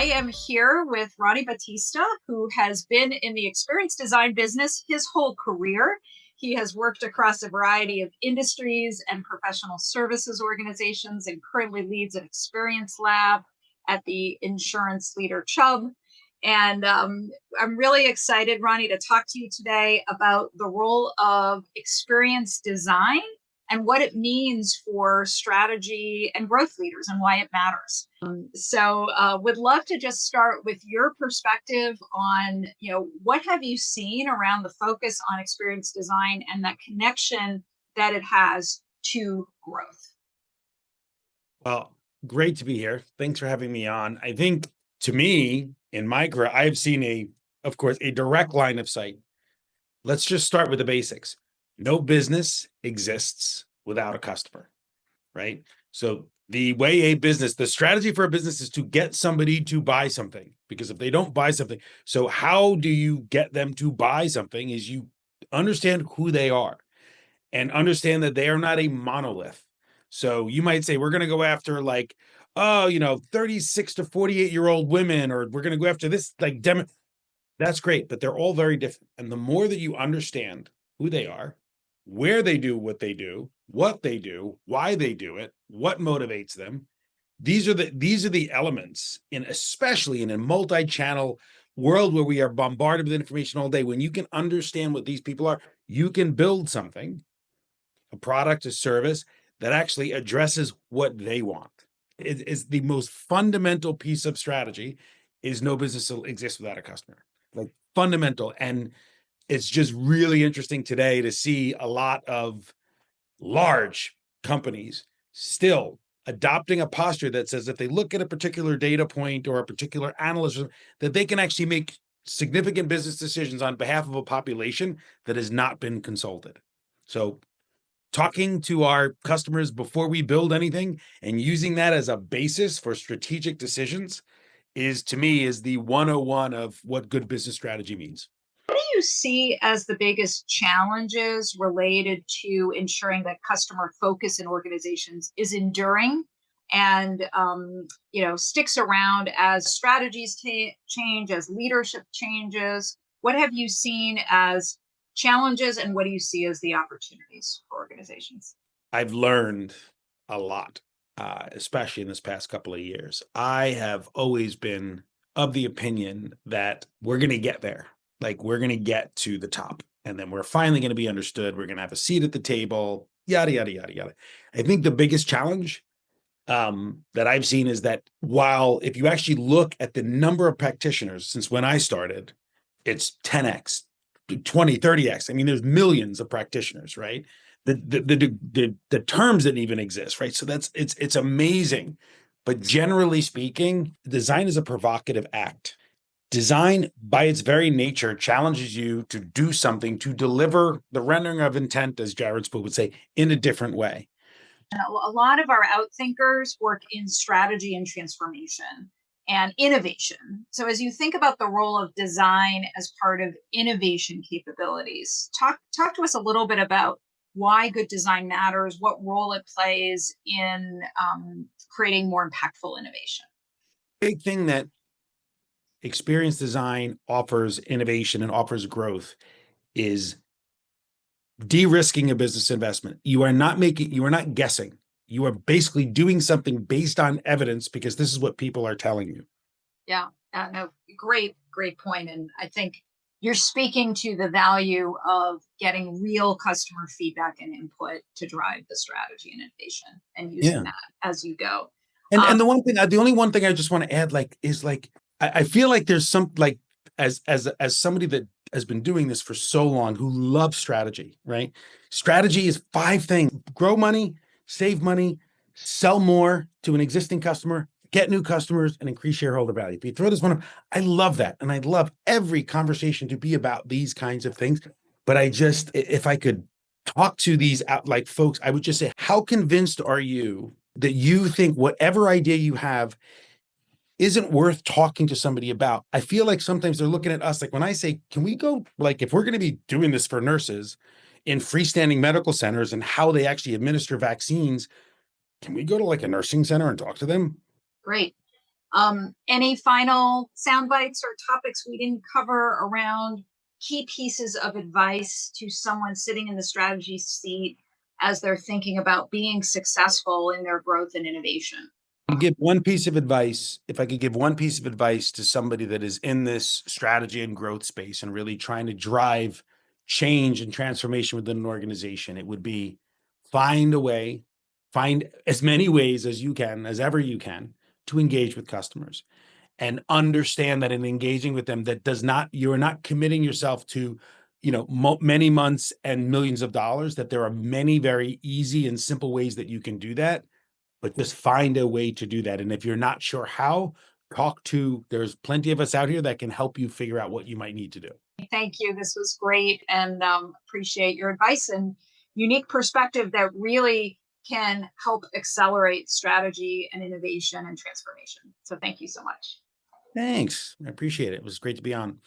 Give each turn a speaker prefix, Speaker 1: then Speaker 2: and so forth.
Speaker 1: I am here with Ronnie Battista, who has been in the experience design business his whole career. He has worked across a variety of industries and professional services organizations and currently leads an experience lab at the insurance leader Chubb. And I'm really excited, Ronnie, to talk to you today about the role of experience design and what it means for strategy and growth leaders and why it matters. So would love to just start with your perspective on, what have you seen around the focus on experience design and that connection that it has to growth?
Speaker 2: Well, great to be here. Thanks for having me on. I think to me, in my career, I've seen of course, a direct line of sight. Let's just start with the basics. No business exists without a customer, right? So the strategy for a business is to get somebody to buy something, because if they don't buy something, so how do you get them to buy something is you understand who they are and understand that they are not a monolith. So you might say, we're going to go after 36 to 48-year-old women, or we're going to go after this demo. That's great, but they're all very different. And the more that you understand who they are, where they do, what they do, why they do it, what motivates them, these are the elements, especially in a multi-channel world where we are bombarded with information all day. When you can understand what these people are, you can build something, a product, a service that actually addresses what they want. It is the most fundamental piece of strategy. Is no business exists without a customer. Fundamental. And it's just really interesting today to see a lot of large companies still adopting a posture that says if they look at a particular data point or a particular analyst, that they can actually make significant business decisions on behalf of a population that has not been consulted. So talking to our customers before we build anything and using that as a basis for strategic decisions to me is the 101 of what good business strategy means.
Speaker 1: What do you see as the biggest challenges related to ensuring that customer focus in organizations is enduring and sticks around as strategies change, as leadership changes? What have you seen as challenges, and what do you see as the opportunities for organizations?
Speaker 2: I've learned a lot, especially in this past couple of years. I have always been of the opinion that we're going to get there. We're going to get to the top, and then we're finally going to be understood. We're going to have a seat at the table, yada, yada, yada, yada. I think the biggest challenge that I've seen is that if you actually look at the number of practitioners since when I started, it's 10x, 20, 30x. I mean, there's millions of practitioners, right? The terms that even exist, right? So it's amazing. But generally speaking, design is a provocative act. Design, by its very nature, challenges you to do something, to deliver the rendering of intent, as Jared Spool would say, in a different way.
Speaker 1: And a lot of our outthinkers work in strategy and transformation and innovation. So as you think about the role of design as part of innovation capabilities, talk to us a little bit about why good design matters, what role it plays in creating more impactful innovation.
Speaker 2: Big thing that experience design offers innovation and offers growth is de-risking a business investment. You are not guessing. You are basically doing something based on evidence because this is what people are telling you.
Speaker 1: Yeah, no, great point. And I think you're speaking to the value of getting real customer feedback and input to drive the strategy and innovation and using that as you go.
Speaker 2: And the only one thing I just want to add, is I feel like there's some, as somebody that has been doing this for so long, who loves strategy, right? Strategy is 5 things: grow money, save money, sell more to an existing customer, get new customers, and increase shareholder value. If you throw this one up, I love that. And I love every conversation to be about these kinds of things. But if I could talk to these folks, I would just say, how convinced are you that you think whatever idea you have isn't worth talking to somebody about? I feel like sometimes they're looking at us, when I say, can we go, if we're going to be doing this for nurses in freestanding medical centers and how they actually administer vaccines, can we go to a nursing center and talk to them?
Speaker 1: Great. Any final sound bites or topics we didn't cover around key pieces of advice to someone sitting in the strategy seat as they're thinking about being successful in their growth and innovation?
Speaker 2: Give one piece of advice, if I could give one piece of advice to somebody that is in this strategy and growth space and really trying to drive change and transformation within an organization, it would be find a way, find as many ways as you can, as ever you can, to engage with customers and understand that in engaging with them, that does not, you're not committing yourself to, many months and millions of dollars, that there are many very easy and simple ways that you can do that, but just find a way to do that. And if you're not sure how, there's plenty of us out here that can help you figure out what you might need to do.
Speaker 1: Thank you. This was great, and appreciate your advice and unique perspective that really can help accelerate strategy and innovation and transformation. So thank you so much.
Speaker 2: Thanks. I appreciate it. It was great to be on.